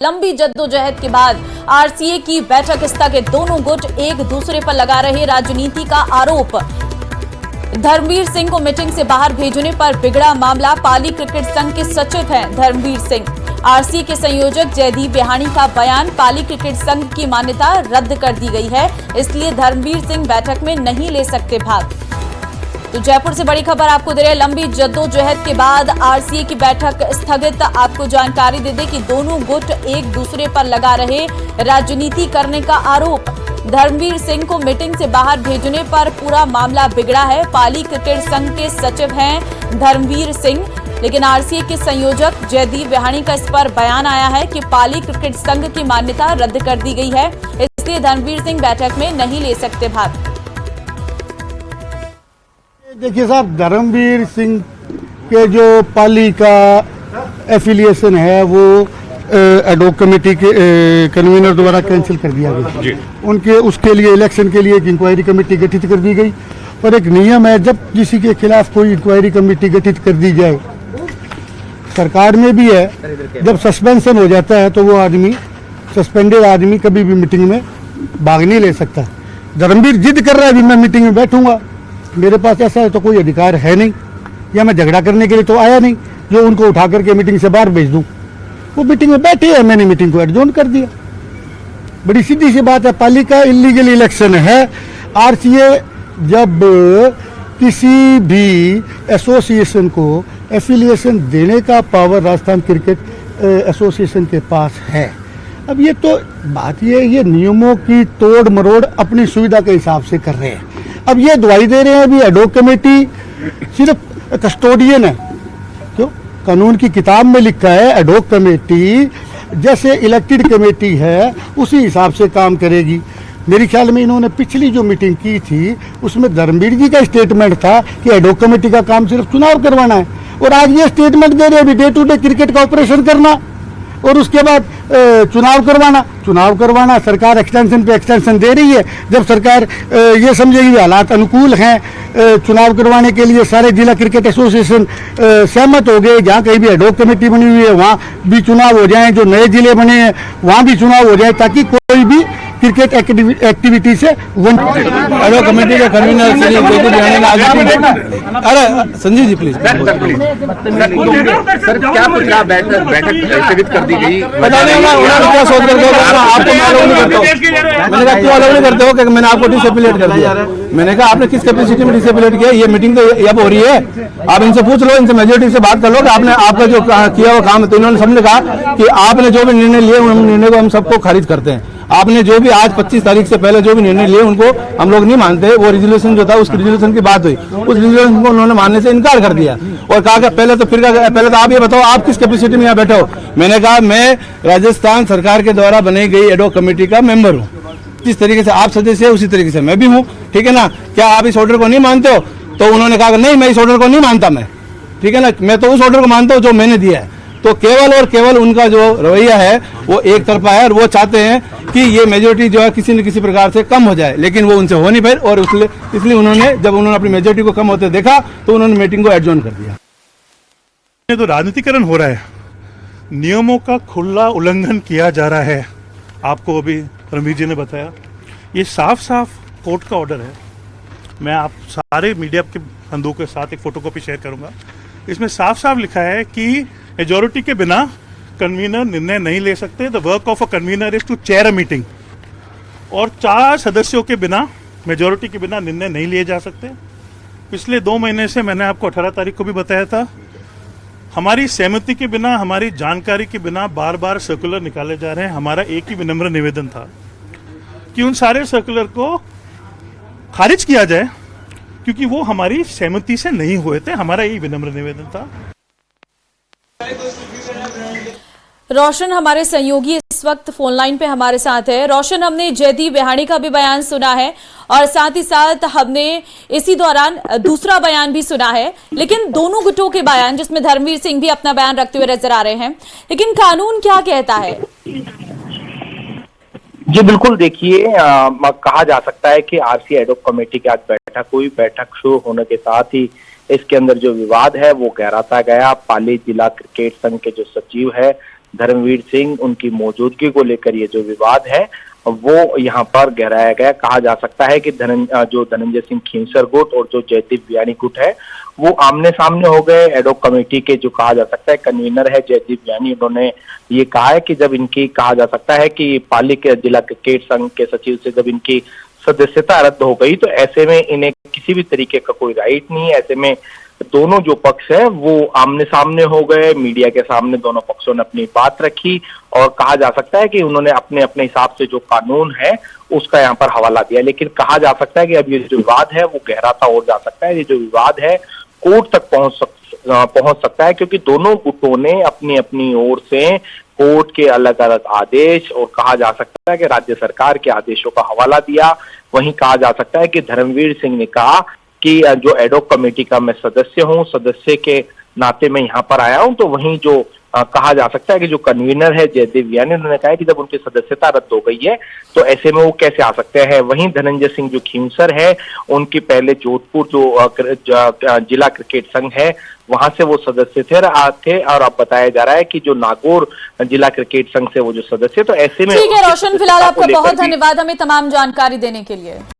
लंबी जद्दोजहद के बाद आरसीए की बैठक स्थगित। दोनों गुट एक दूसरे पर लगा रहे राजनीति का आरोप। धर्मवीर सिंह को मीटिंग से बाहर भेजने पर बिगड़ा मामला। पाली क्रिकेट संघ के सचिव हैं धर्मवीर सिंह। आरसीए के संयोजक जयदीप बेहानी का बयान। पाली क्रिकेट संघ की मान्यता रद्द कर दी गई है, इसलिए धर्मवीर सिंह बैठक में नहीं ले सकते भाग। तो जयपुर से बड़ी खबर आपको दे रहे हैं। लंबी जद्दोजहद के बाद आरसीए की बैठक स्थगित। आपको जानकारी दे दें कि दोनों गुट एक दूसरे पर लगा रहे राजनीति करने का आरोप। धर्मवीर सिंह को मीटिंग से बाहर भेजने पर पूरा मामला बिगड़ा है। पाली क्रिकेट संघ के सचिव हैं धर्मवीर सिंह, लेकिन आरसीए के संयोजक जयदीप बेहानी का इस पर बयान आया है कि पाली क्रिकेट संघ की मान्यता रद्द कर दी गई है, इसलिए धर्मवीर सिंह बैठक में नहीं ले सकते भाग। देखिए साहब, धर्मवीर सिंह के जो पाली का एफिलिएशन है वो एडॉक कमेटी के कन्वीनर द्वारा कैंसिल कर दिया गया। उनके उसके लिए इलेक्शन के लिए एक इंक्वायरी कमेटी गठित कर दी गई। और एक नियम है, जब किसी के खिलाफ कोई इंक्वायरी कमेटी गठित कर दी जाए, सरकार में भी है, जब सस्पेंशन हो जाता है तो वो आदमी, सस्पेंडेड आदमी कभी भी मीटिंग में भाग नहीं ले सकता। धर्मवीर जिद कर रहा है, अभी मैं मीटिंग में बैठूंगा, मेरे पास ऐसा है तो कोई अधिकार है नहीं, या मैं झगड़ा करने के लिए तो आया नहीं जो उनको उठा करके मीटिंग से बाहर भेज दूं। वो मीटिंग में बैठे हैं, मैंने मीटिंग को एडजॉर्न कर दिया। बड़ी सीधी सी बात है, पाली का इलीगल इलेक्शन है। आरसीए जब किसी भी एसोसिएशन को एफिलिएशन देने का पावर राजस्थान क्रिकेट एसोसिएशन के पास है। अब ये तो बात ये नियमों की तोड़ मरोड़ अपनी सुविधा के हिसाब से कर रहे हैं। अब ये दवाई दे रहे हैं अभी एडॉक कमेटी सिर्फ कस्टोडियन है। क्यों? कानून की किताब में लिखा है एडॉक कमेटी जैसे इलेक्टेड कमेटी है उसी हिसाब से काम करेगी। मेरे ख्याल में इन्होंने पिछली जो मीटिंग की थी उसमें धर्मवीर जी का स्टेटमेंट था कि एडॉक कमेटी का काम सिर्फ चुनाव करवाना है, और आज ये स्टेटमेंट दे रहे हैं अभी डे टू डे क्रिकेट का ऑपरेशन करना और उसके बाद चुनाव करवाना। सरकार एक्सटेंशन पे एक्सटेंशन दे रही है। जब सरकार ये समझेगी हालात अनुकूल हैं चुनाव करवाने के लिए, सारे जिला क्रिकेट एसोसिएशन सहमत हो गए, जहाँ कहीं भी एडॉक कमेटी बनी हुई है वहाँ भी चुनाव हो जाए, जो नए जिले बने हैं वहाँ भी चुनाव हो जाए, ताकि कोई भी क्रिकेट एक्टिविटी से एडॉक कमेटी के कन्वीनर अरे संजीव जी प्लीज सर, क्या बैठक स्थगित कर दी गई? पता नहीं क्या सोच करके आपको मालूम नहीं करता हूँ। मैंने कहा क्यों अलग नहीं करते हो कि मैंने आपको डिसेबिलेट कर दिया। मैंने कहा आपने किस कैपेसिटी में डिसेबिलेट किया? ये मीटिंग तो अब हो रही है, आप इनसे पूछ लो, इनसे मेजोरिटी से बात कर लो कि आपने आपका जो किया हुआ काम है। तो इन्होंने सबने कहा कि आपने जो भी निर्णय लिए उन निर्णय को हम सबको खारिज करते हैं। आपने जो भी आज 25 तारीख से पहले जो भी निर्णय लिए उनको हम लोग नहीं मानते। वो रिजोल्यूशन जो था उस रिजोल्यूशन की बात हुई, उस रिजोल्यूशन को उन्होंने मानने से इनकार कर दिया और कहा कि पहले तो आप ये बताओ आप किस कैपेसिटी में यहाँ बैठे हो। मैंने कहा मैं राजस्थान सरकार के द्वारा बनाई गई एडॉक कमेटी का मेंबर हूँ। जिस तरीके से आप सदस्य है उसी तरीके से मैं भी हूँ, ठीक है ना। क्या आप इस ऑर्डर को नहीं मानते हो? तो उन्होंने कहा नहीं, मैं इस ऑर्डर को नहीं मानता, मैं, ठीक है ना, मैं तो उस ऑर्डर को मानता हूँ जो मैंने दिया है। तो केवल और केवल उनका जो रवैया है वो एक तरफा है और वो चाहते हैं कि ये मेजोरिटी जो है किसी न किसी प्रकार से कम हो जाए, लेकिन वो उनसे हो नहीं पाई और इसलिए उन्होंने जब उन्होंने अपनी मेजोरिटी को कम होते देखा तो उन्होंने मीटिंग को एडजॉर्न कर दिया। तो राजनीतिकरण हो रहा है, नियमों का खुला उल्लंघन किया जा रहा है। आपको अभी रमवीर जी ने बताया, ये साफ साफ कोर्ट का ऑर्डर है। मैं आप सारे मीडिया के बंधुओं के साथ एक फोटोकॉपी शेयर करूंगा। इसमें साफ साफ लिखा है कि मेजॉरिटी के बिना कन्वीनर निर्णय नहीं ले सकते। The work of a convener is to chair a meeting, और 4 सदस्यों के बिना, मेजॉरिटी के बिना निर्णय नहीं लिए जा सकते। पिछले 2 महीने से मैंने आपको 18 तारीख को भी बताया था, हमारी सहमति के बिना, हमारी जानकारी के बिना बार बार सर्कुलर निकाले जा रहे हैं। हमारा एक ही विनम्र निवेदन था कि उन सारे सर्कुलर को खारिज किया जाए, क्योंकि वो हमारी सहमति से नहीं हुए थे। हमारा यही विनम्र निवेदन था। रोशन हमारे सहयोगी इस वक्त फोन लाइन पे हमारे साथ है। रोशन, हमने जयदीप बेहानी का भी बयान सुना है और साथ ही साथ हमने इसी दौरान दूसरा बयान भी सुना है, लेकिन दोनों गुटों के बयान, जिसमें धर्मवीर सिंह भी अपना बयान रखते हुए नजर आ रहे हैं, लेकिन कानून क्या कहता है? जी बिल्कुल, देखिए कहा जा सकता है कि आरसीए एडॉक कमेटी की आज बैठक हुई। बैठक शुरू होने के साथ ही इसके अंदर जो विवाद है वो गहराता गया। पाली जिला क्रिकेट संघ के जो सचिव है धर्मवीर सिंह उनकी मौजूदगी को लेकर ये जो विवाद है वो यहाँ पर गहराया गया। कहा जा सकता है कि जो धनंजय सिंह खींवसर गुट और जो जयदीप बियानी गुट है वो आमने सामने हो गए। एडॉक कमेटी के जो कहा जा सकता है कन्वीनर है जयदीप बियानी, उन्होंने ये कहा है कि जब इनकी कहा जा सकता है कि पाली के जिला क्रिकेट संघ के सचिव से जब इनकी सदस्यता रद्द हो गई तो ऐसे में इन्हें किसी भी तरीके का कोई राइट नहीं है। ऐसे में दोनों जो पक्ष है वो आमने सामने हो गए, मीडिया के सामने दोनों पक्षों ने अपनी बात रखी और कहा जा सकता है कि उन्होंने अपने अपने हिसाब से जो कानून है उसका यहाँ पर हवाला दिया। लेकिन कहा जा सकता है कि अब ये जो विवाद है वो गहराता और जा सकता है। ये जो विवाद है कोर्ट तक पहुंच सकता है, क्योंकि दोनों गुटों ने अपनी अपनी ओर से कोर्ट के अलग अलग आदेश और कहा जा सकता है कि राज्य सरकार के आदेशों का हवाला दिया। वहीं कहा जा सकता है कि धर्मवीर सिंह ने कहा कि जो एडॉक कमेटी का मैं सदस्य हूं, सदस्य के नाते मैं यहाँ पर आया हूं। तो वहीं जो कहा जा सकता है कि जो कन्वीनर है जयदीप बियानी, उन्होंने कहा कि जब उनकी सदस्यता रद्द हो गई है तो ऐसे में वो कैसे आ सकते हैं। वहीं धनंजय सिंह जो खींवसर है उनकी पहले जोधपुर जो जिला क्रिकेट संघ है वहां से वो सदस्य थे और अब बताया जा रहा है कि जो नागौर जिला क्रिकेट संघ से वो जो सदस्य, तो ऐसे में ठीक है रोशन, फिलहाल आपका बहुत धन्यवाद हमें तमाम जानकारी देने के लिए।